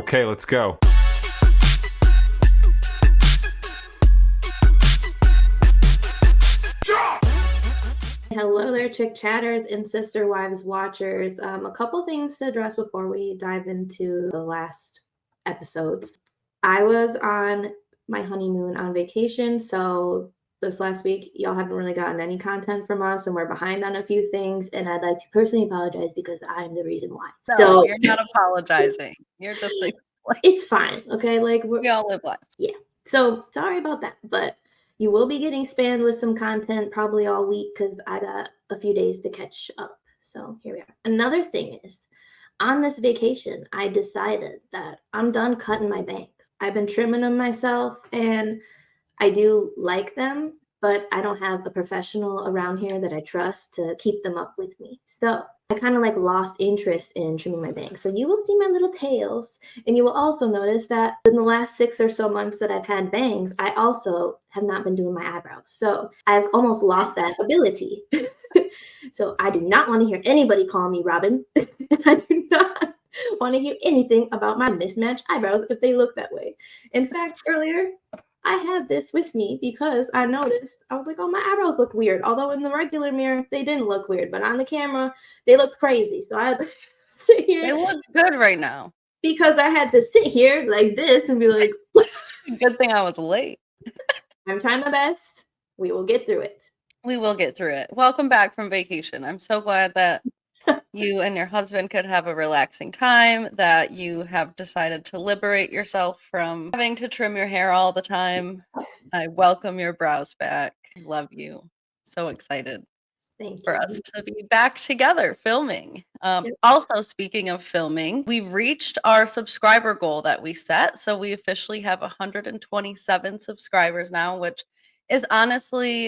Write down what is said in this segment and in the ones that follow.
Okay, let's go. Hello there, chick chatters and sister wives watchers. A couple things to address before we dive into the last episodes. I was on my honeymoon on vacation, so this last week y'all haven't really gotten any content from us, and we're behind on a few things. And I'd like to personally apologize because I'm the reason why. No, so you're not apologizing. You're just like it's fine, okay? Like we all live life. Yeah. So sorry about that, but you will be getting spammed with some content probably all week because I got a few days to catch up. So here we are. Another thing is, on this vacation, I decided that I'm done cutting my bangs. I've been trimming them myself, and I do like them, but I don't have a professional around here that I trust to keep them up with me. So I kind of like lost interest in trimming my bangs. So you will see my little tails, and you will also notice that in the last 6 or so months that I've had bangs, I also have not been doing my eyebrows. So I've almost lost that ability. So I do not want to hear anybody call me Robyn. I do not want to hear anything about my mismatched eyebrows if they look that way. In fact, earlier, I had this with me because I noticed, I was like, oh, my eyebrows look weird. Although in the regular mirror, they didn't look weird, but on the camera, they looked crazy. So I had to sit here. They look good right now. Because I had to sit here like this and be like, good thing I was late. I'm trying my best. We will get through it. We will get through it. Welcome back from vacation. I'm so glad that you and your husband could have a relaxing time, that you have decided to liberate yourself from having to trim your hair all the time. I welcome your brows back. I love you. So excited for us to be back together filming. Also, speaking of filming, we've reached our subscriber goal that we set. So we officially have 127 subscribers now, which is honestly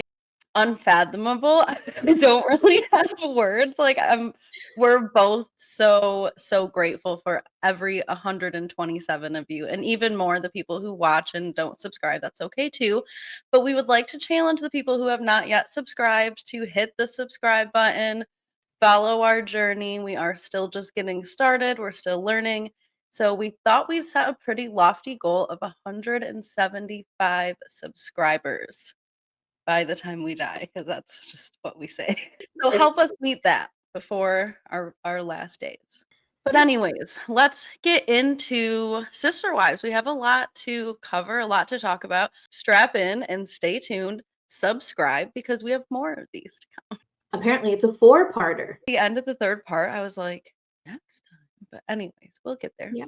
unfathomable. I don't really have words. Like we're both so grateful for every 127 of you, and even more the people who watch and don't subscribe. That's okay too, but we would like to challenge the people who have not yet subscribed to hit the subscribe button, follow our journey. We are still just getting started. We're still learning. So we thought we'd set a pretty lofty goal of 175 subscribers by the time we die, because that's just what we say. So help us meet that before our last days. But anyways, let's get into Sister Wives. We have a lot to cover, a lot to talk about. Strap in and stay tuned. Subscribe because we have more of these to come. Apparently, it's a 4-parter. At the end of the 3rd part, I was like, next time. But anyways, we'll get there. Yeah.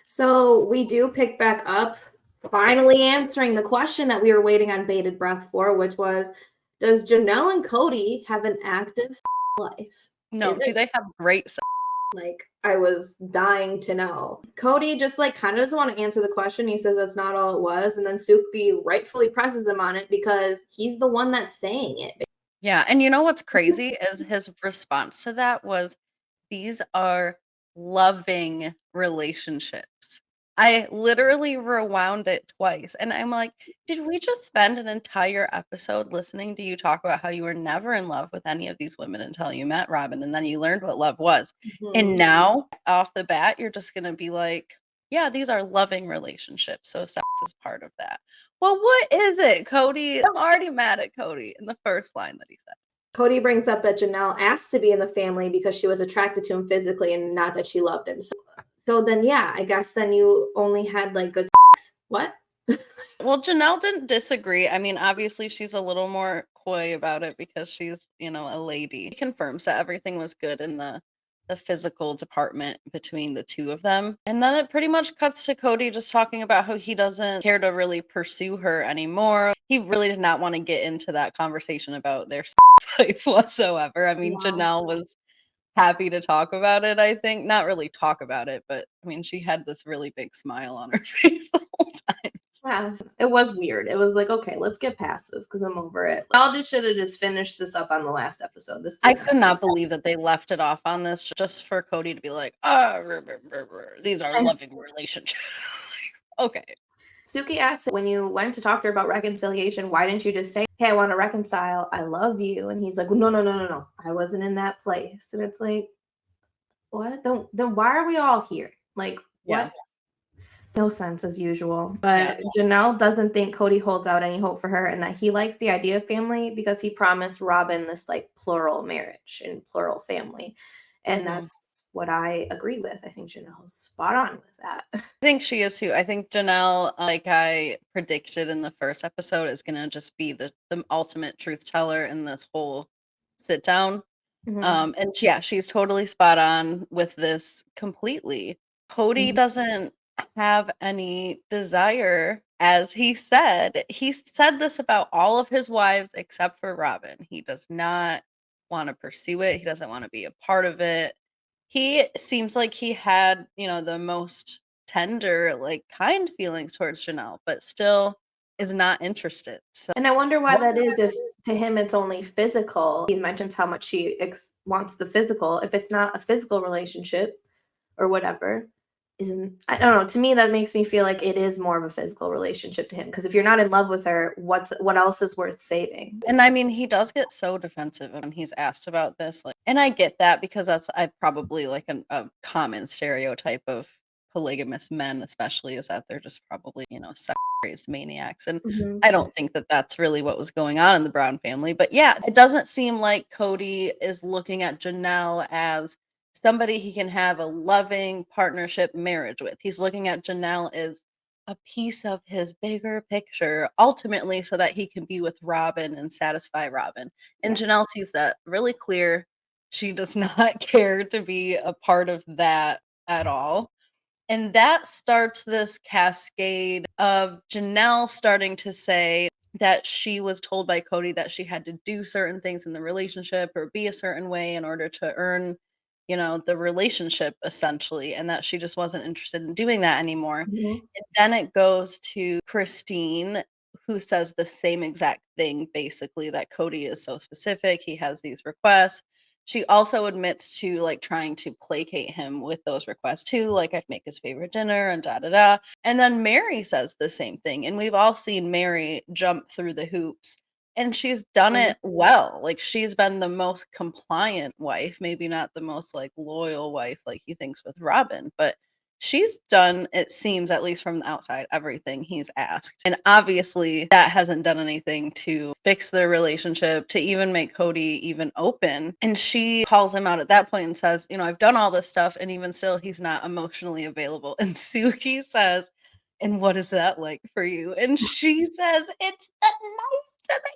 So we do pick back up, finally answering the question that we were waiting on bated breath for, which was, does Janelle and Kody have an active life? No, do they have great sex? Like, I was dying to know. Kody just like kind of doesn't want to answer the question. He says that's not all it was. And then Suki rightfully presses him on it because he's the one that's saying it. Yeah. And you know what's crazy is his response to that was, these are loving relationships. I literally rewound it twice. And I'm like, did we just spend an entire episode listening to you talk about how you were never in love with any of these women until you met Robyn, and then you learned what love was? Mm-hmm. And now, off the bat, you're just going to be like, yeah, these are loving relationships. So sex is part of that. Well, what is it, Kody? I'm already mad at Kody in the first line that he said. Kody brings up that Janelle asked to be in the family because she was attracted to him physically and not that she loved him. So then, yeah, I guess then you only had like good sex. What? Well, Janelle didn't disagree. I mean, obviously she's a little more coy about it because she's, a lady. She confirms that everything was good in the physical department between the two of them. And then it pretty much cuts to Kody just talking about how he doesn't care to really pursue her anymore. He really did not want to get into that conversation about their sex life whatsoever. I mean, yeah. Janelle was happy to talk about it, I think. Not really talk about it, but I mean, she had this really big smile on her face the whole time. Yeah, it was weird. It was like, okay, let's get past this because I'm over it. Y'all just should have just finished this up on the last episode. I could not believe that they left it off on this just for Kody to be like, these are loving relationships. Okay. Suki asked, when you went to talk to her about reconciliation, why didn't you just say, hey, I want to reconcile, I love you? And he's like, no, I wasn't in that place. And it's like, what? Then why are we all here? Like, Yeah. What? No sense as usual. But Janelle doesn't think Kody holds out any hope for her and that he likes the idea of family because he promised Robyn this like plural marriage and plural family. And that's what I agree with. I think Janelle's spot on with that. I think she is too. I think Janelle, like I predicted in the first episode, is gonna just be the ultimate truth teller in this whole sit down. And yeah, she's totally spot on with this completely. Kody doesn't have any desire, as he said. He said this about all of his wives except for Robyn. He does not want to pursue it. He doesn't want to be a part of it. He seems like he had, the most tender, like kind feelings towards Janelle, but still is not interested. So And I wonder why that is. If to him it's only physical, he mentions how much he wants the physical. If it's not a physical relationship or whatever, I don't know. To me, that makes me feel like it is more of a physical relationship to him. Because if you're not in love with her, what else is worth saving? And I mean, he does get so defensive when he's asked about this. Like, and I get that because I probably like a common stereotype of polygamous men, especially, is that they're just probably, sex-crazed maniacs. And I don't think that that's really what was going on in the Brown family. But yeah, it doesn't seem like Kody is looking at Janelle as somebody he can have a loving partnership marriage with. He's looking at Janelle as a piece of his bigger picture, ultimately, so that he can be with Robyn and satisfy Robyn. And Janelle sees that really clear. She does not care to be a part of that at all. And that starts this cascade of Janelle starting to say that she was told by Kody that she had to do certain things in the relationship or be a certain way in order to earn, the relationship essentially, and that she just wasn't interested in doing that anymore. And then it goes to Christine, who says the same exact thing, basically, that Kody is so specific. He has these requests. She also admits to like trying to placate him with those requests too, like I'd make his favorite dinner and da da da. And then Meri says the same thing. And we've all seen Meri jump through the hoops. And she's done it well. Like she's been the most compliant wife, maybe not the most like loyal wife like he thinks with Robyn, but she's done, it seems, at least from the outside, everything he's asked. And obviously that hasn't done anything to fix their relationship, to even make Kody even open. And she calls him out at that point and says, I've done all this stuff and even still he's not emotionally available. And Suki says, and what is that like for you? And she says, it's the knife to the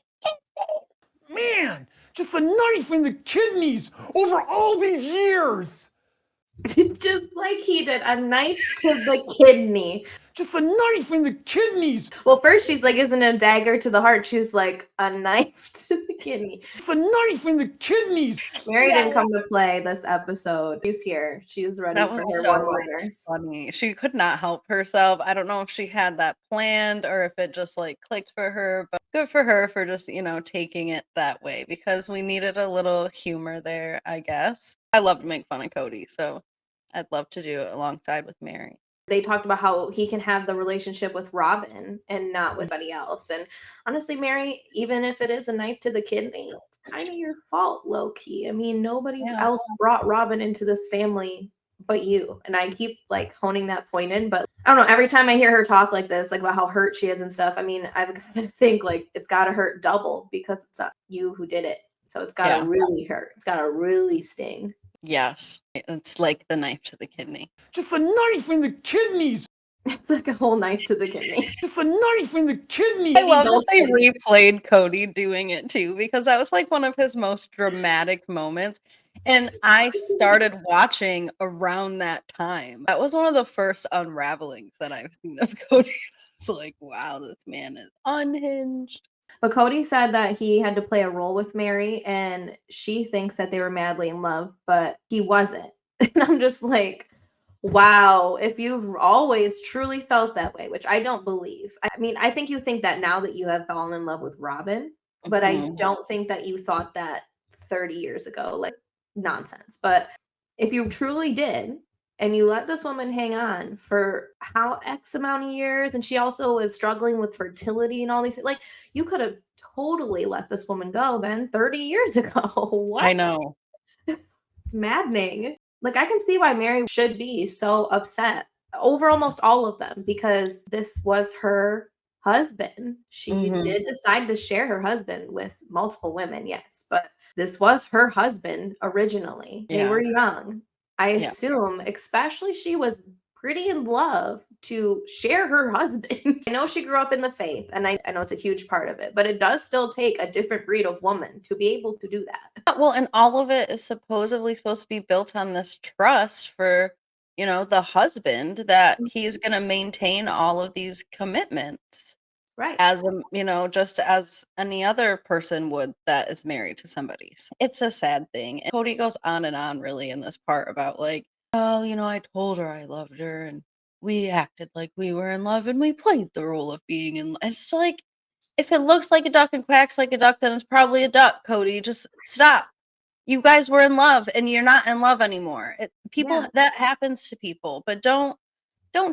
Man, just the knife in the kidneys over all these years. Just like he did, a knife to the kidney. Just the knife in the kidneys. Well, first she's like, isn't it a dagger to the heart? She's like, a knife to the kidney. The knife in the kidneys. Meri didn't come to play this episode. She's here. She's ready for her one-liners. Funny. She could not help herself. I don't know if she had that planned or if it just like clicked for her, but good for her for just, taking it that way because we needed a little humor there, I guess. I love to make fun of Kody, so I'd love to do it alongside with Meri. They talked about how he can have the relationship with Robyn and not with anybody else. And honestly, Meri, even if it is a knife to the kidney, it's kind of your fault, low key. I mean, nobody else brought Robyn into this family but you. And I keep like honing that point in, but I don't know. Every time I hear her talk like this, like about how hurt she is and stuff, I mean, I think like it's got to hurt double because it's not you who did it. So it's got to really hurt. It's got to really sting. Yes, it's like the knife to the kidney. Just the knife in the kidneys. It's like a whole knife to the kidney. Just the knife in the kidney. I love that they replayed Kody doing it too, because that was like one of his most dramatic moments. And I started watching around that time. That was one of the first unravelings that I've seen of Kody. It's like, wow, this man is unhinged. But Kody said that he had to play a role with Meri, and she thinks that they were madly in love, but he wasn't. And I'm just like, wow, if you've always truly felt that way, which I don't believe. I mean, I think you think that now that you have fallen in love with Robyn, but I don't think that you thought that 30 years ago. Like, nonsense. But if you truly did, and you let this woman hang on for how X amount of years, and she also was struggling with fertility and all these, like, you could have totally let this woman go then 30 years ago. What? I know. Maddening. Like, I can see why Meri should be so upset over almost all of them, because this was her husband. She Mhm. did decide to share her husband with multiple women, yes, but this was her husband originally. They Yeah. were young. I Yeah. assume, especially, she was pretty in love to share her husband. I know she grew up in the faith, and I know it's a huge part of it, but it does still take a different breed of woman to be able to do that. Well, and all of it is supposedly supposed to be built on this trust for, the husband, that he's going to maintain all of these commitments Right. as just as any other person would that is married to somebody. So it's a sad thing. And Kody goes on and on really in this part about like, oh, I told her I loved her and we acted like we were in love and we played the role of being in love. It's like, if it looks like a duck and quacks like a duck, then it's probably a duck, Kody. Just stop. You guys were in love and you're not in love anymore. People Yeah. that happens to people, but don't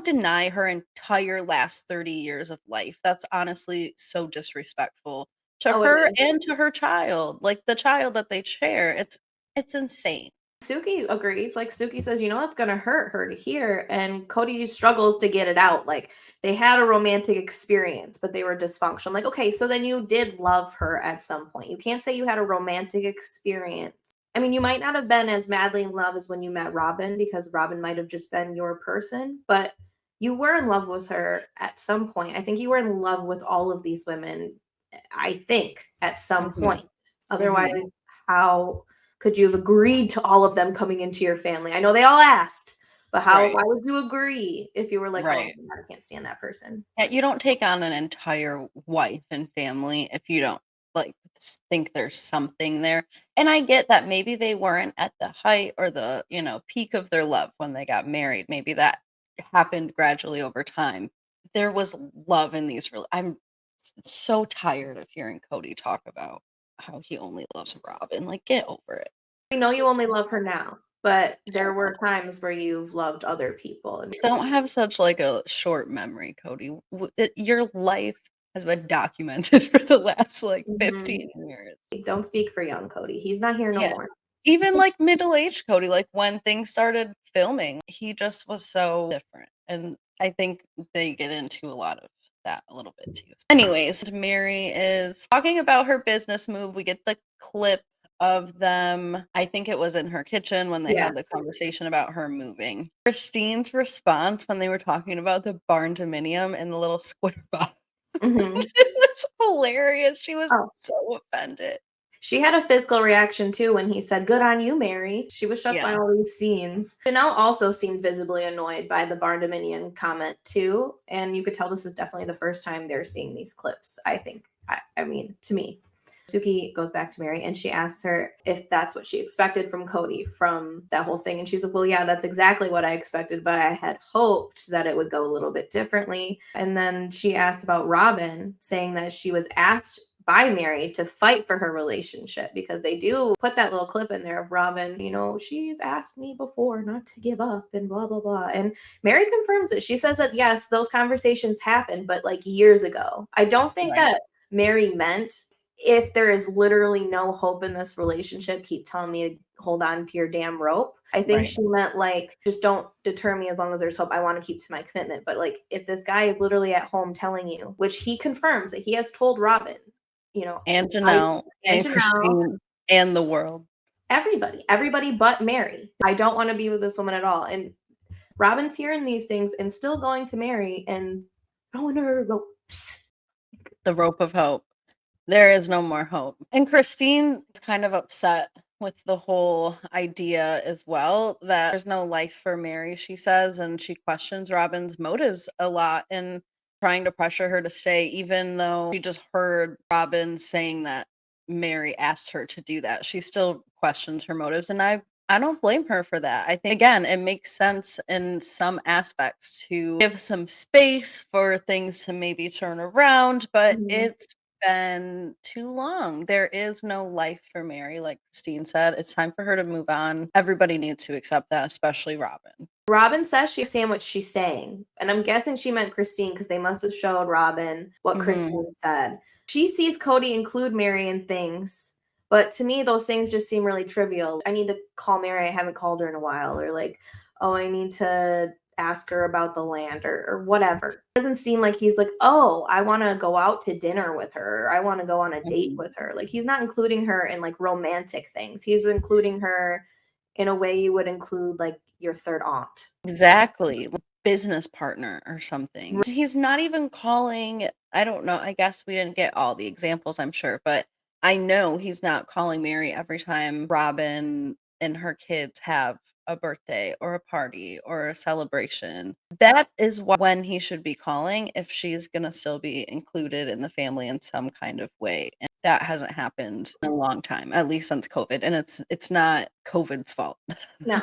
deny her entire last 30 years of life. That's honestly so disrespectful to Oh, it her is. and to her child, like the child that they share. It's insane. Suki agrees. Like, Suki says, that's going to hurt her to hear. And Kody struggles to get it out. Like, they had a romantic experience, but they were dysfunctional. I'm like, okay, so then you did love her at some point. You can't say you had a romantic experience. I mean, you might not have been as madly in love as when you met Robyn, because Robyn might have just been your person, but you were in love with her at some point. I think you were in love with all of these women, I think, at some Mhm. point. Otherwise, Mhm. how could you have agreed to all of them coming into your family? I know they all asked, but why would you agree if you were like, oh, Right. I can't stand that person? Yeah, you don't take on an entire wife and family if you don't like think there's something there. And I get that maybe they weren't at the height or the, peak of their love when they got married. Maybe that happened gradually over time. There was love in these I'm so tired of hearing Kody talk about how he only loves Robyn. Like, get over it. I know you only love her now, but there were times where you've loved other people. And Don't have such like a short memory, Kody. Your life has been documented for the last like Mhm. 15 years. Don't speak for young Kody. He's not here no Yeah. more. Even like middle-aged Kody, like when things started filming, he just was so different. And I think they get into a lot of that a little bit too. Anyways, Meri is talking about her business move. We get the clip of them. I think it was in her kitchen when they Yeah. had the conversation about her moving. Christine's response when they were talking about the barn dominium in the little square box. Mhm. It was hilarious. She was Oh. so offended. She had a physical reaction too when he said, "Good on you, Meri." She was shocked by Yeah. all these scenes. Janelle also seemed visibly annoyed by the Barn Dominion comment too, and you could tell this is definitely the first time they're seeing these clips, I think. I mean, to me. Suki goes back to Meri and she asks her if that's what she expected from Kody from that whole thing. And she's like, well, yeah, that's exactly what I expected, but I had hoped that it would go a little bit differently. And then she asked about Robyn, saying that she was asked by Meri to fight for her relationship, because they do put that little clip in there of Robyn, she's asked me before not to give up and blah, blah, blah. And Meri confirms it. She says that, yes, those conversations happened, but like years ago. I don't think Right. that Meri meant, if there is literally no hope in this relationship, keep telling me to hold on to your damn rope. I think Right. she meant like, just don't deter me as long as there's hope. I want to keep to my commitment. But like, if this guy is literally at home telling you, which he confirms that he has told Robyn, And Janelle and Janelle, Christine and the world. everybody but Meri, I don't want to be with this woman at all. And Robyn's hearing these things and still going to Meri and throwing her ropes. The rope of hope. There is no more hope. And Christine is kind of upset with the whole idea as well, that there's no life for Meri, she says, and she questions Robyn's motives a lot in trying to pressure her to stay, even though she just heard Robyn saying that Meri asked her to do that. She still questions her motives, and I don't blame her for that. I think, again, it makes sense in some aspects to give some space for things to maybe turn around, but Mhm. it's been too long. There is no life for Meri, like Christine said. It's time for her to move on. Everybody needs to accept that, especially Robyn. Robyn says she's saying what she's saying. And I'm guessing she meant Christine, because they must have showed Robyn what Christine said. She sees Kody include Meri in things, but to me, those things just seem really trivial. I need to call Meri. I haven't called her in a while. Or like, oh, I need to ask her about the land or whatever. It doesn't seem like he's like, oh, I want to go out to dinner with her. Or I want to go on a date with her. Like he's not including her in like romantic things. He's including her in a way you would include like your third aunt. Exactly. Business partner or something. He's not even calling, I don't know, I guess we didn't get all the examples, I'm sure, but I know he's not calling Meri every time Robyn and her kids have a birthday or a party or a celebration. That is when he should be calling if she's going to still be included in the family in some kind of way. And that hasn't happened in a long time, at least since COVID. And it's not COVID's fault. No,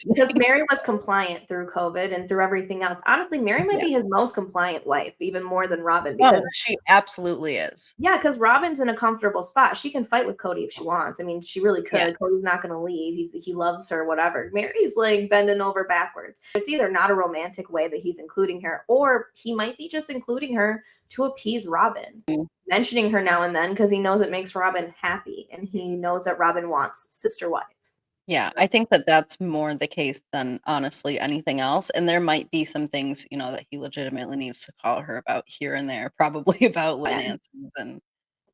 because Meri was compliant through COVID and through everything else. Honestly, Meri might be his most compliant wife, even more than Robyn. Because she absolutely is. Yeah, because Robyn's in a comfortable spot. She can fight with Kody if she wants. I mean, she really could. Yeah. Cody's not going to leave. He loves her, whatever. Meri's like bending over backwards. It's either not a romantic way that he's including her, or he might be just including her to appease Robyn, mentioning her now and then because he knows it makes Robyn happy, and he knows that Robyn wants sister wives. Yeah, I think that that's more the case than honestly anything else. And there might be some things, you know, that he legitimately needs to call her about here and there, probably about finances and,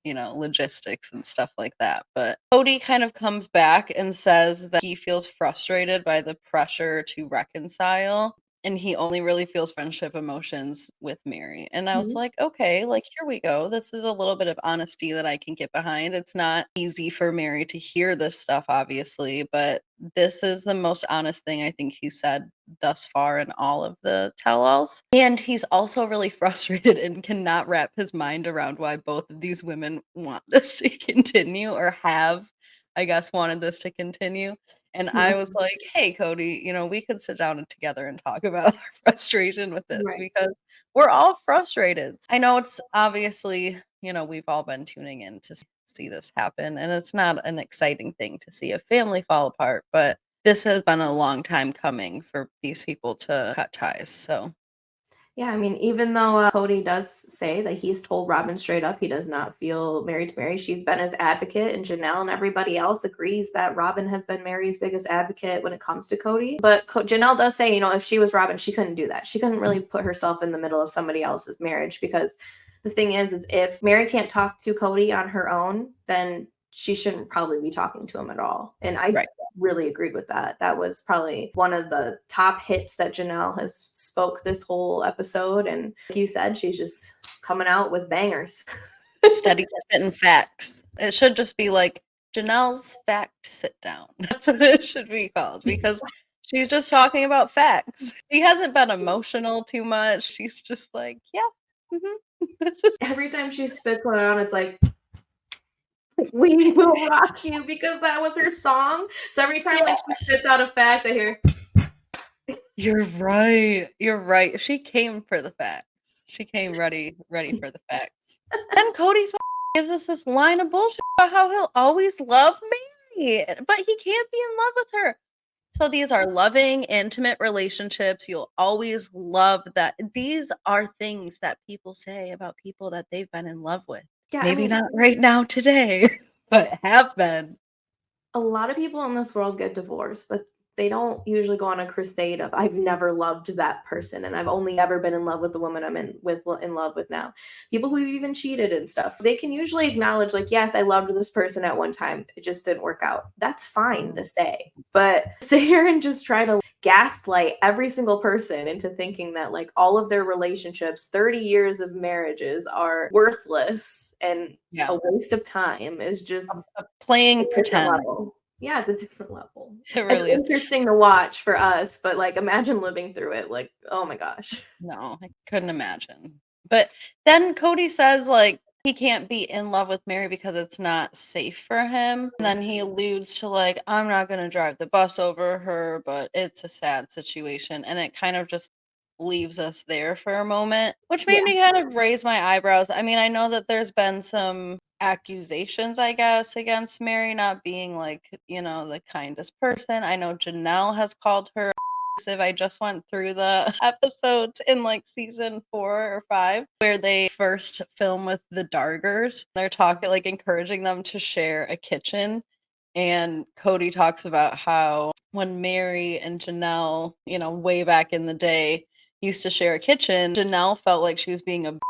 you know, logistics and stuff like that. But Kody kind of comes back and says that he feels frustrated by the pressure to reconcile. And he only really feels friendship emotions with Meri. And I was like, okay, like, here we go. This is a little bit of honesty that I can get behind. It's not easy for Meri to hear this stuff, obviously, but this is the most honest thing I think he said thus far in all of the tell-alls. And he's also really frustrated and cannot wrap his mind around why both of these women want this to continue or have, I guess, wanted this to continue. And I was like, hey, Kody, you know, we could sit down together and talk about our frustration with this because we're all frustrated. I know it's obviously, you know, we've all been tuning in to see this happen. And it's not an exciting thing to see a family fall apart, but this has been a long time coming for these people to cut ties. So yeah, I mean, even though Kody does say that he's told Robyn straight up he does not feel married to Meri, she's been his advocate, and Janelle and everybody else agrees that Robyn has been Meri's biggest advocate when it comes to Kody. But Janelle does say, you know, if she was Robyn, she couldn't do that. She couldn't really put herself in the middle of somebody else's marriage because the thing is if Meri can't talk to Kody on her own, then she shouldn't probably be talking to him at all. And I really agreed with that. That was probably one of the top hits that Janelle has spoke this whole episode. And like you said, she's just coming out with bangers. Steady spitting facts. It should just be like Janelle's fact sit down. That's what it should be called because she's just talking about facts. She hasn't been emotional too much. She's just like, yeah. Every time she spits one out, it's like, we will rock you, because that was her song. So every time like she spits out a fact, I hear, you're right. You're right. She came for the facts. She came ready for the facts. And Kody gives us this line of bullshit about how he'll always love Meri, but he can't be in love with her. So these are loving, intimate relationships. You'll always love that. These are things that people say about people that they've been in love with. yeah, Maybe not right now today, but have been. A lot of people in this world get divorced, but they don't usually go on a crusade of I've never loved that person and I've only ever been in love with the woman I'm in love with now. People who even cheated and stuff, they can usually acknowledge like, yes, I loved this person at one time, it just didn't work out. That's fine to say, but sit here and just try to gaslight every single person into thinking that like all of their relationships, 30 years of marriages, are worthless and a waste of time is just playing pretend. Level. Yeah, it's a different level. It really it's interesting to watch for us, but like imagine living through it. Like, oh my gosh. No, I couldn't imagine. But then Kody says like he can't be in love with Meri because it's not safe for him. And then he alludes to like, I'm not gonna drive the bus over her, but it's a sad situation. And it kind of just leaves us there for a moment, which made me kind of raise my eyebrows. I mean, I know that there's been some accusations, I guess, against Meri not being like, you know, the kindest person. I know Janelle has called her abusive. I just went through the episodes in like season 4 or 5 where they first film with the Dargers. They're talking like encouraging them to share a kitchen. And Kody talks about how when Meri and Janelle, way back in the day, used to share a kitchen, Janelle felt like she was being abused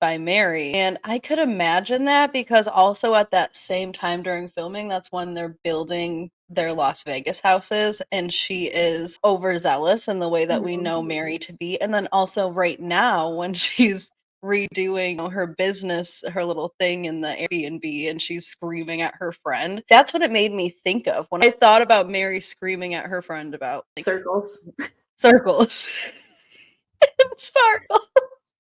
by Meri. And I could imagine that because also at that same time during filming, that's when they're building their Las Vegas houses, and she is overzealous in the way that we know Meri to be. And then also right now when she's redoing her business, her little thing in the Airbnb, and she's screaming at her friend. That's what it made me think of when I thought about Meri screaming at her friend about Circles. circles. Sparkle.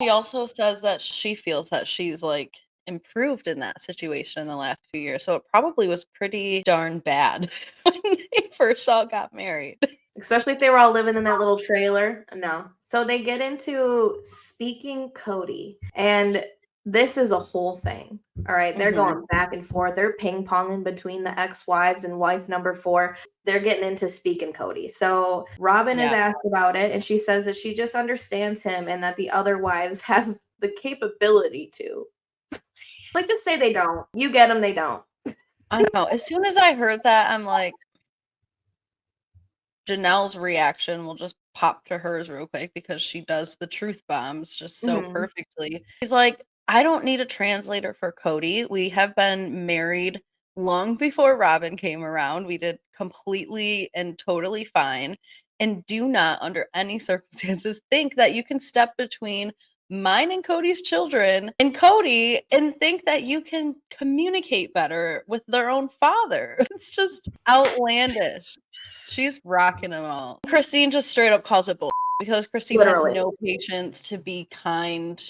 She also says that she feels that she's like improved in that situation in the last few years. So it probably was pretty darn bad when they first all got married. Especially if they were all living in that little trailer. No. So they get into speaking Kody, and this is a whole thing. All right. They're going back and forth. They're ping-ponging between the ex-wives and wife number 4. They're getting into speaking Kody. So Robyn is asked about it, and she says that she just understands him and that the other wives have the capability to. Like, just say they don't. You get them, they don't. I know. As soon as I heard that, I'm like, Janelle's reaction will just pop to hers real quick because she does the truth bombs just so perfectly. He's like, I don't need a translator for Kody. We have been married long before Robyn came around. We did completely and totally fine. And do not, under any circumstances, think that you can step between mine and Kody's children and Kody and think that you can communicate better with their own father. It's just outlandish. She's rocking them all. Christine just straight up calls it bull because Christine has no patience to be kind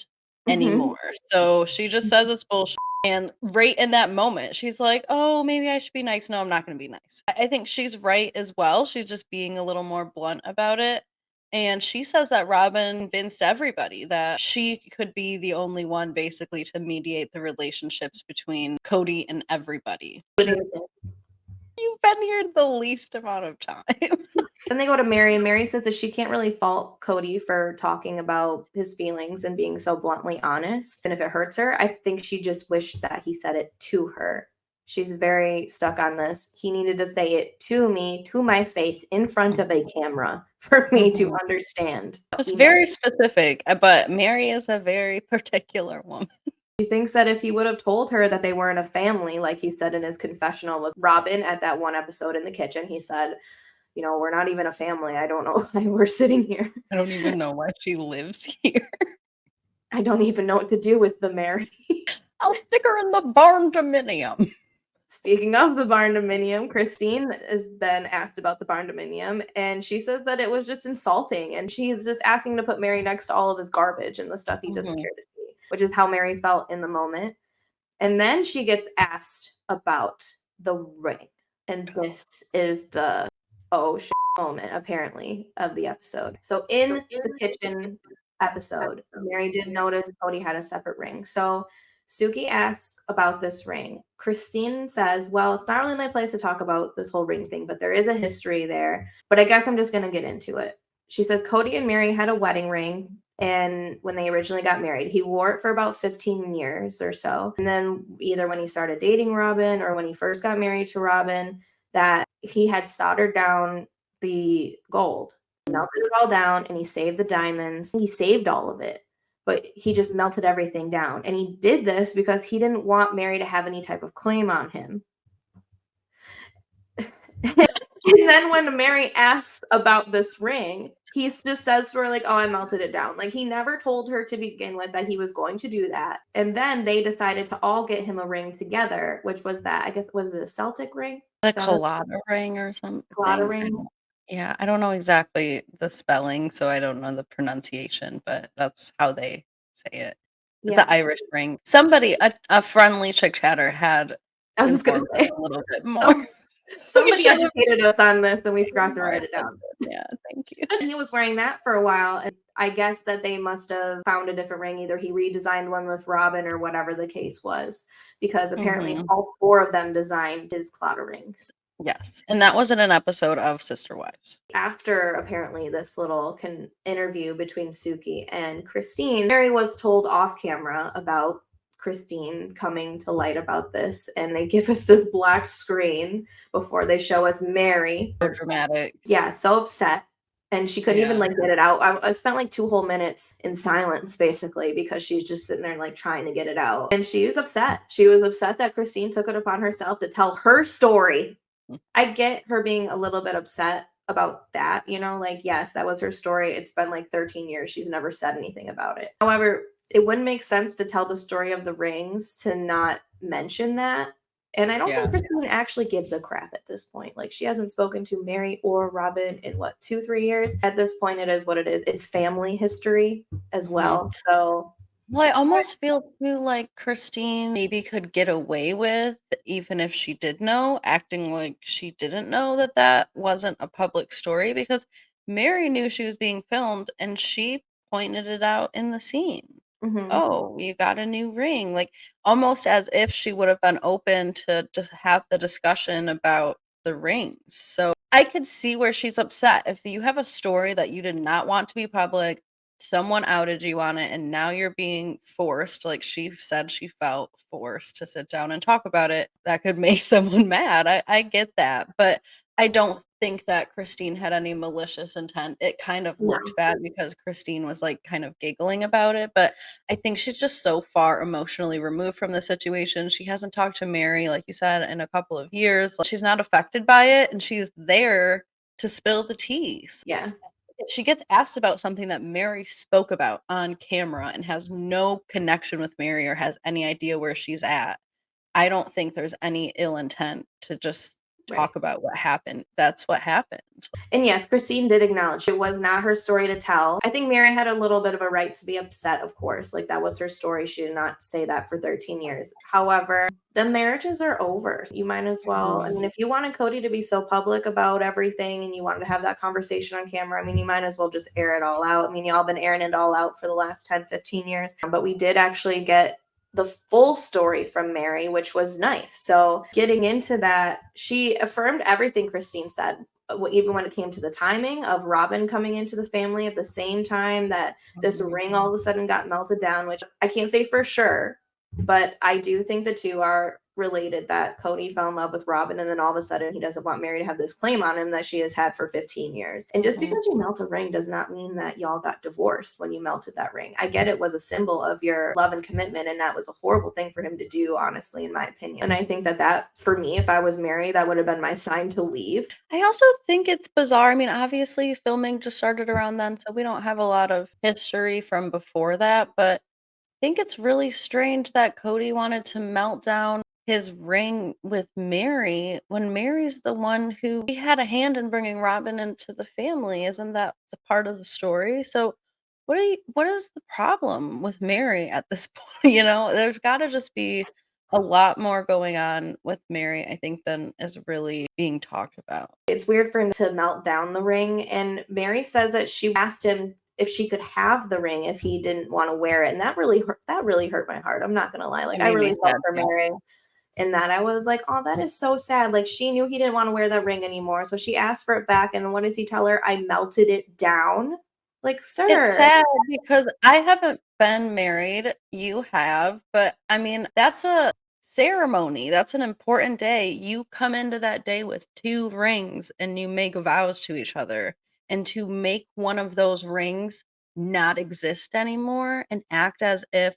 anymore. So she just says it's bullshit. And right in that moment, she's like, oh, maybe I should be nice. No, I'm not going to be nice. I think she's right as well. She's just being a little more blunt about it. And she says that Robyn convinced everybody that she could be the only one basically to mediate the relationships between Kody and everybody. You've been here the least amount of time. Then they go to Meri, and Meri says that she can't really fault Kody for talking about his feelings and being so bluntly honest. And if it hurts her, I think she just wished that he said it to her. She's very stuck on this. He needed to say it to me, to my face, in front of a camera for me to understand. It's very specific, but Meri is a very particular woman. She thinks that if he would have told her that they weren't a family, like he said in his confessional with Robyn at that one episode in the kitchen, he said, we're not even a family. I don't know why we're sitting here. I don't even know why she lives here. I don't even know what to do with the Meri. I'll stick her in the barn dominium. Speaking of the barn dominium, Christine is then asked about the barn dominium, and she says that it was just insulting, and she's just asking to put Meri next to all of his garbage and the stuff he doesn't care to see, which is how Meri felt in the moment. And then she gets asked about the ring, and this is the oh shit moment apparently of the episode. So in the kitchen episode, Meri did notice Kody had a separate ring. So Suki asks about this ring. Christine says, well, it's not really my place to talk about this whole ring thing, but there is a history there. But I guess I'm just going to get into it. She said Kody and Meri had a wedding ring, and when they originally got married, he wore it for about 15 years or so. And then either when he started dating Robyn or when he first got married to Robyn, that he had soldered down the gold, melted it all down, and he saved the diamonds. He saved all of it, but he just melted everything down. And he did this because he didn't want Meri to have any type of claim on him. And then when Meri asks about this ring, he just says to her, like, oh, I melted it down. Like, he never told her to begin with that he was going to do that. And then they decided to all get him a ring together, which was that, I guess, was it a Celtic ring? A collada ring or something. Collada ring? Yeah, I don't know exactly the spelling, so I don't know the pronunciation, but that's how they say it. It's an Irish ring. Somebody, a friendly chick chatter had I was just going to say a little bit more. Somebody educated us on this and we forgot to write it down. Yeah, thank you. He was wearing that for a while, and I guess that they must have found a different ring. Either he redesigned one with Robyn or whatever the case was, because apparently all 4 of them designed his Claddagh rings. Yes, and that was in an episode of Sister Wives. After apparently this little interview between Suki and Christine, Meri was told off camera about Christine coming to light about this, and they give us this black screen before they show us Meri. So dramatic. Yeah, so upset. And she couldn't even like get it out. I spent like 2 whole minutes in silence basically because she's just sitting there like trying to get it out. And she was upset. She was upset that Christine took it upon herself to tell her story. I get her being a little bit upset about that, you know, like, yes, that was her story. It's been like 13 years. She's never said anything about it. However, it wouldn't make sense to tell the story of the rings to not mention that. And I don't think Christine actually gives a crap at this point. Like, she hasn't spoken to Meri or Robyn in what, 2-3 years? At this point, it is what it is. It's family history as well. So Well, I almost feel too like Christine maybe could get away with, even if she did know, acting like she didn't know that that wasn't a public story, because Meri knew she was being filmed and she pointed it out in the scene. Oh, you got a new ring. Like, almost as if she would have been open to have the discussion about the rings. So I could see where she's upset. If you have a story that you did not want to be public, someone outed you on it, and now you're being forced, like she said she felt forced to sit down and talk about it, that could make someone mad. I get that. But I don't think that Christine had any malicious intent. It kind of looked bad because Christine was like kind of giggling about it. But I think she's just so far emotionally removed from the situation. She hasn't talked to Meri, like you said, in a couple of years. She's not affected by it, and she's there to spill the tea. yeah. She gets asked about something that Meri spoke about on camera and has no connection with Meri or has any idea where she's at. I don't think there's any ill intent to just talk about what happened. That's what happened. And yes, Christine did acknowledge it was not her story to tell. I think Meri had a little bit of a right to be upset, of course. Like, that was her story. She did not say that for 13 years. However, the marriages are over. You might as well. I mean, if you wanted Kody to be so public about everything and you wanted to have that conversation on camera, I mean, you might as well just air it all out. I mean, y'all been airing it all out for the last 10, 15 years. But we did actually get the full story from Meri, which was nice. So getting into that, she affirmed everything Christine said, even when it came to the timing of Robyn coming into the family at the same time that this ring all of a sudden got melted down, which I can't say for sure, but I do think the two are related, that Kody fell in love with Robyn and then all of a sudden he doesn't want Meri to have this claim on him that she has had for 15 years. And just because you melt a ring does not mean that y'all got divorced when you melted that ring. I get it was a symbol of your love and commitment, and that was a horrible thing for him to do, honestly, in my opinion. And I think that for me, if I was Meri, that would have been my sign to leave. I also think it's bizarre. I mean, obviously filming just started around then, so we don't have a lot of history from before that, but I think it's really strange that Kody wanted to melt down his ring with Meri when Meri's the one who he had a hand in bringing Robyn into the family. Isn't that the part of the story? So what is the problem with Meri at this point? You know, there's got to just be a lot more going on with Meri, I think, than is really being talked about. It's weird for him to melt down the ring, and Meri says that she asked him if she could have the ring if he didn't want to wear it, and that really hurt my heart. I'm not gonna lie, like, I really felt for Meri. And that I was like, oh, that is so sad. Like, she knew he didn't want to wear that ring anymore. So she asked for it back. And what does he tell her? I melted it down. Like, sir. It's sad because I haven't been married. You have. But I mean, that's a ceremony. That's an important day. You come into that day with 2 rings and you make vows to each other. And to make one of those rings not exist anymore and act as if,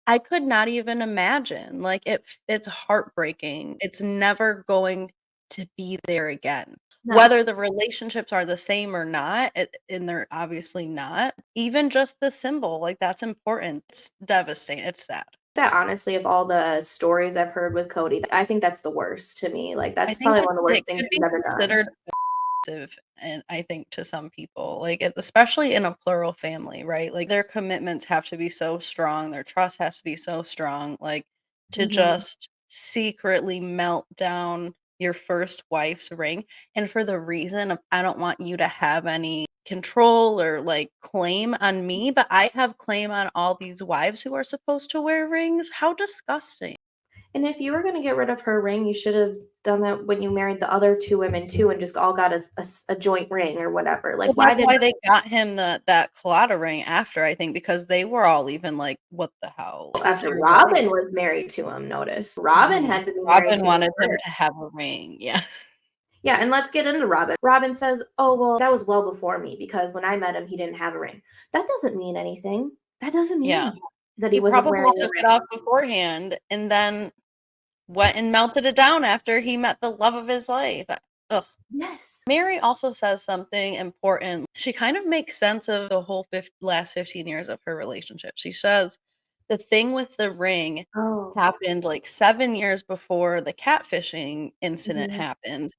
I could not even imagine. Like, it's heartbreaking. It's never going to be there again. No. Whether the relationships are the same or not, and they're obviously not, even just the symbol, like, that's important. It's devastating. It's sad. That honestly, of all the stories I've heard with Kody, I think that's the worst to me. Like, I that's think probably one of the worst it things could he's be ever done. considered offensive, and I think to some people, like, especially in a plural family, right? Like, their commitments have to be so strong, their trust has to be so strong, like, to just secretly melt down your first wife's ring, and for the reason of, I don't want you to have any control or like claim on me, but I have claim on all these wives who are supposed to wear rings. How disgusting. And if you were going to get rid of her ring, you should have done that when you married the other two women too, and just all got a joint ring or whatever. Well, Like, why that's did why they got him that Colada ring after, I think, because they were all even like, what the hell? This is after your Robyn wife. was married to him? Notice Robyn had to be married Robyn to him wanted him first. to have a ring. Yeah. Yeah, and let's get into Robyn. Robyn says, "Oh well, that was well before me because when I met him, he didn't have a ring." That doesn't mean anything. That doesn't mean Yeah. that He he wasn't probably wearing a took it ring. off beforehand and then went and melted it down after he met the love of his life. Ugh. Yes. Meri also says something important. She kind of makes sense of the whole last 15 years of her relationship. She says the thing with the ring Oh. happened like 7 years before the catfishing incident Mhm. happened.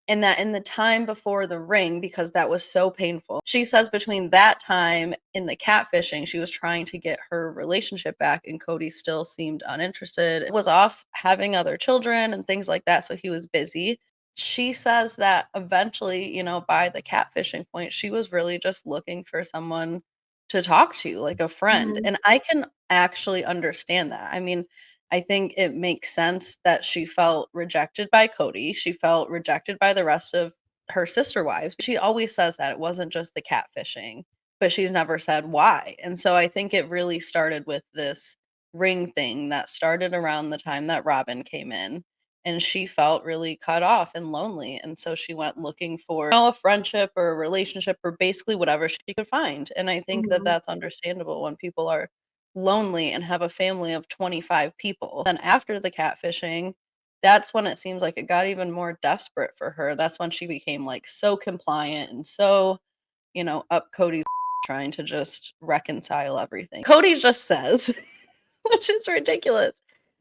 And that in the time before the ring, because that was so painful, she says between that time and the catfishing, she was trying to get her relationship back, and Kody still seemed uninterested. Was off having other children and things like that, so he was busy. She says that eventually, by the catfishing point, she was really just looking for someone to talk to, like a friend. Mhm. And I can actually understand that. I mean, I think it makes sense that she felt rejected by Kody. She felt rejected by the rest of her sister wives. She always says that it wasn't just the catfishing, but she's never said why. And so I think it really started with this ring thing that started around the time that Robyn came in, and she felt really cut off and lonely. And so she went looking for a friendship or a relationship or basically whatever she could find. And I think that Mhm. that's understandable when people are lonely and have a family of 25 people. Then after the catfishing, that's when it seems like it got even more desperate for her. That's when she became like so compliant and so, up Kody's trying to just reconcile everything. Kody just says, which is ridiculous,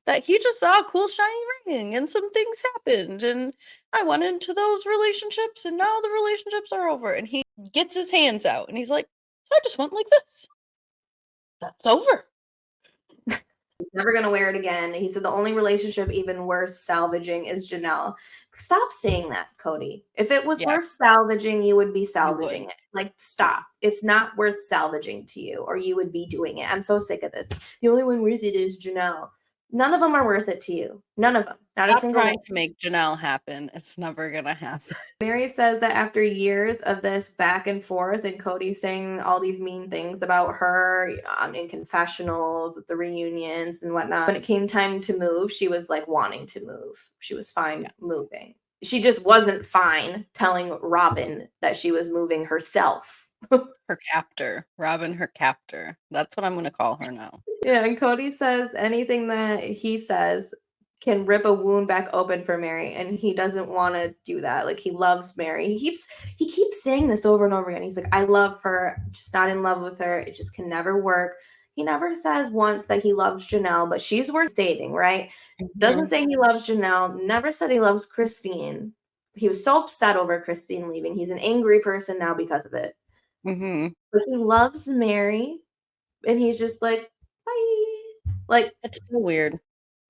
that he just saw a cool shiny ring and some things happened and I went into those relationships and now the relationships are over. And he gets his hands out and he's like, I just went like this. That's over. Never gonna wear it again. He said the only relationship even worth salvaging is Janelle. Stop saying that, Kody. If it was Yeah, worth salvaging, you would be you salvaging would. it. Like, stop. It's not worth salvaging to you, or you would be doing it. I'm so sick of this. The only one worth it is Janelle. None of them are worth it to you. None of them. Not a Stop single one. trying to make Janelle happen. It's never gonna happen. Meri says that after years of this back and forth and Kody saying all these mean things about her in confessionals, at the reunions and whatnot, when it came time to move, she was like wanting to move. She was fine Yeah. moving. She just wasn't fine telling Robyn that she was moving herself. Her captor. Robyn, her captor. That's what I'm gonna call her now. Yeah, and Kody says anything that he says can rip a wound back open for Meri, and he doesn't want to do that. Like, he loves Meri. He keeps saying this over and over again. He's like, I love her, just not in love with her. It just can never work. He never says once that he loves Janelle, but she's worth stating, right? Doesn't Mhm. say he loves Janelle, never said he loves Christine. He was so upset over Christine leaving. He's an angry person now because of it. Mhm. But he loves Meri, and he's just like, bye. Like, It's so weird.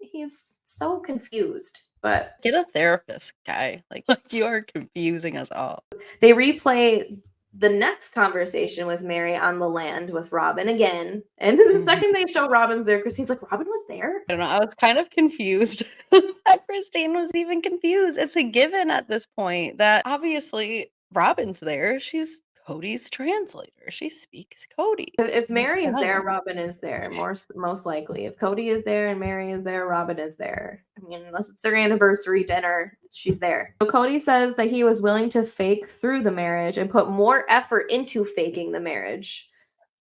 he's so confused. But Get a therapist, guy. Like you are confusing us all. they replay the next conversation with Meri on the land with Robyn again. And the Mhm. second they show Robyn's there, Christine's like, Robyn was there? I don't know. I was kind of confused that Christine was even confused. It's a given at this point that obviously Robyn's there. She's Kody's translator. She speaks Kody. If Meri is there, Done. Robyn is there, most likely. If Kody is there and Meri is there, Robyn is there. I mean, unless it's their anniversary dinner, she's there. So Kody says that he was willing to fake through the marriage and put more effort into faking the marriage.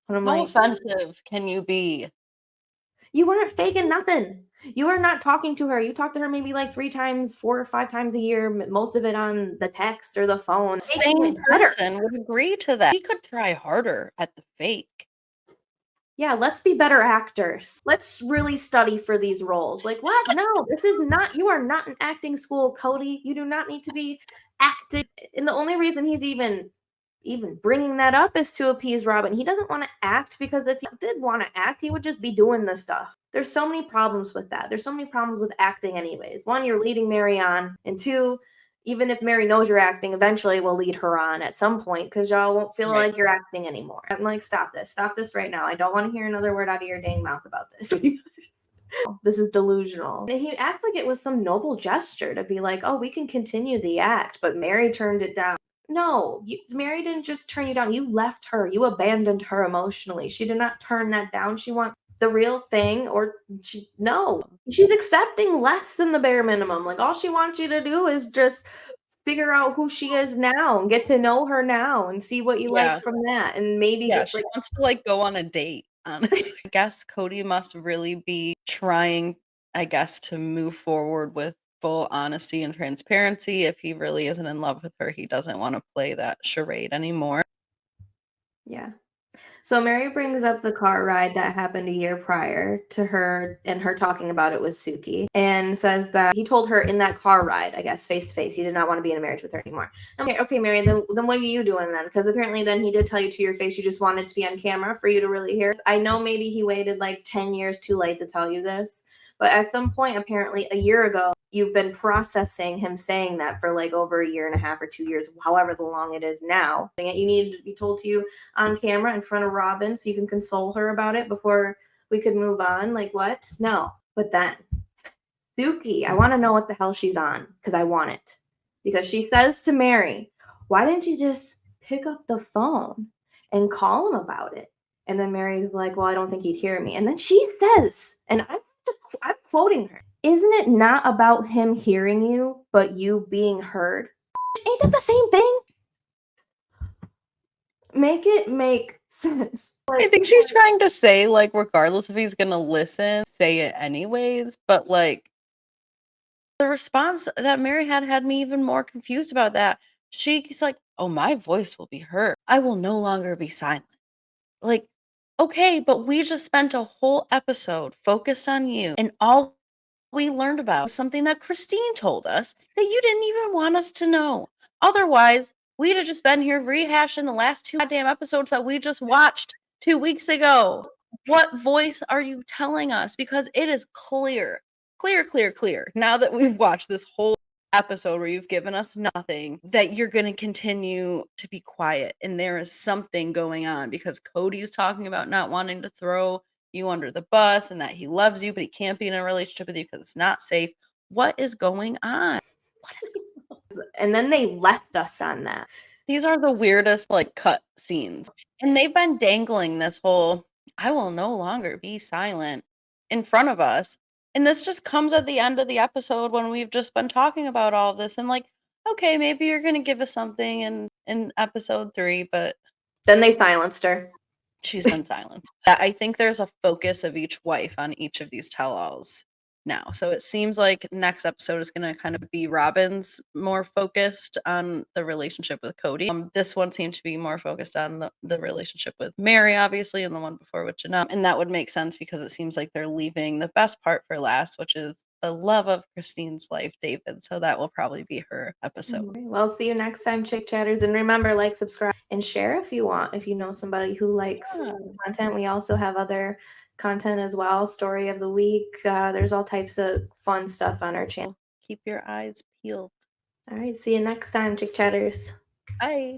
And I'm How like, offensive can you be? you weren't faking nothing. You are not talking to her. You talk to her maybe like 3 times, 4 or 5 times a year, most of it on the text or the phone. The Making same it better. person would agree to that. He could try harder at the fake. Yeah, let's be better actors. Let's really study for these roles. Like, what? No, this is not, you are not in acting school, Kody. You do not need to be acted. And the only reason he's even bringing that up is to appease Robyn. He doesn't want to act because if he did want to act, he would just be doing this stuff. There's so many problems with that. There's so many problems with acting anyways. One, you're leading Meri on, and two, even if Meri knows you're acting, eventually we'll lead her on at some point because y'all won't feel Right. like you're acting anymore. I'm like, stop this right now. I don't want to hear another word out of your dang mouth about this. This is delusional. And he acts like it was some noble gesture to be like, oh, we can continue the act, but Meri turned it down. No, Meri didn't just turn you down. You left her. You abandoned her emotionally. She did not turn that down. She wants the real thing, or no. She's accepting less than the bare minimum. Like, all she wants you to do is just figure out who she is now and get to know her now and see what you like from that. And maybe just she wants to like go on a date, honestly. I guess Kody must really be trying, I guess, to move forward with full honesty and transparency. If he really isn't in love with her, he doesn't want to play that charade anymore. Yeah. So Meri brings up the car ride that happened a year prior to her and her talking about it with Suki, and says that he told her in that car ride, I guess, face to face, he did not want to be in a marriage with her anymore. Okay, Meri, then what are you doing then? Because apparently then he did tell you to your face you just wanted to be on camera for you to really hear. I know maybe he waited like 10 years too late to tell you this, but at some point, apparently a year ago, you've been processing him saying that for like over a year and a half or 2 years, however long it is now. You needed to be told to you on camera in front of Robyn so you can console her about it before we could move on. Like, what? No. But then Suki, I want to know what the hell she's on, because I want it. Because she says to Meri, why didn't you just pick up the phone and call him about it? And then Mary's like, well, I don't think he'd hear me. And then she says, and I'm quoting her, isn't it not about him hearing you, but you being heard? Ain't that the same thing? Make it make sense. I think she's trying to say, like, regardless if he's gonna listen, say it anyways. But like, the response that Meri had me even more confused about that. She's like, oh, my voice will be heard. I will no longer be silent. Like, okay, but we just spent a whole episode focused on you, and all we learned about was something that Christine told us that you didn't even want us to know. Otherwise, we'd have just been here rehashing the last 2 goddamn episodes that we just watched 2 weeks ago. What voice are you telling us? Because it is clear, now that we've watched this whole episode where you've given us nothing, that you're going to continue to be quiet, and there is something going on, because Kody's talking about not wanting to throw you under the bus and that he loves you, but he can't be in a relationship with you because it's not safe. What is going on? And then they left us on that. These are the weirdest like cut scenes, and they've been dangling this whole I will no longer be silent in front of us. And this just comes at the end of the episode when we've just been talking about all of this, and like, okay, maybe you're gonna give us something in episode 3, but then they silenced her. She's been silenced. I think there's a focus of each wife on each of these tell-alls now. So it seems like next episode is going to kind of be Robyn's more focused on the relationship with Kody. This one seemed to be more focused on the relationship with Meri, obviously, and the one before with Janelle. And that would make sense because it seems like they're leaving the best part for last, which is the love of Christine's life, David. So that will probably be her episode. Well, see you next time, Chick Chatters. And remember, like, subscribe, and share if you want. If you know somebody who likes content, we also have other content as well. Story of the week. There's all types of fun stuff on our channel. Keep your eyes peeled. All right. See you next time, Chick Chatters. Bye.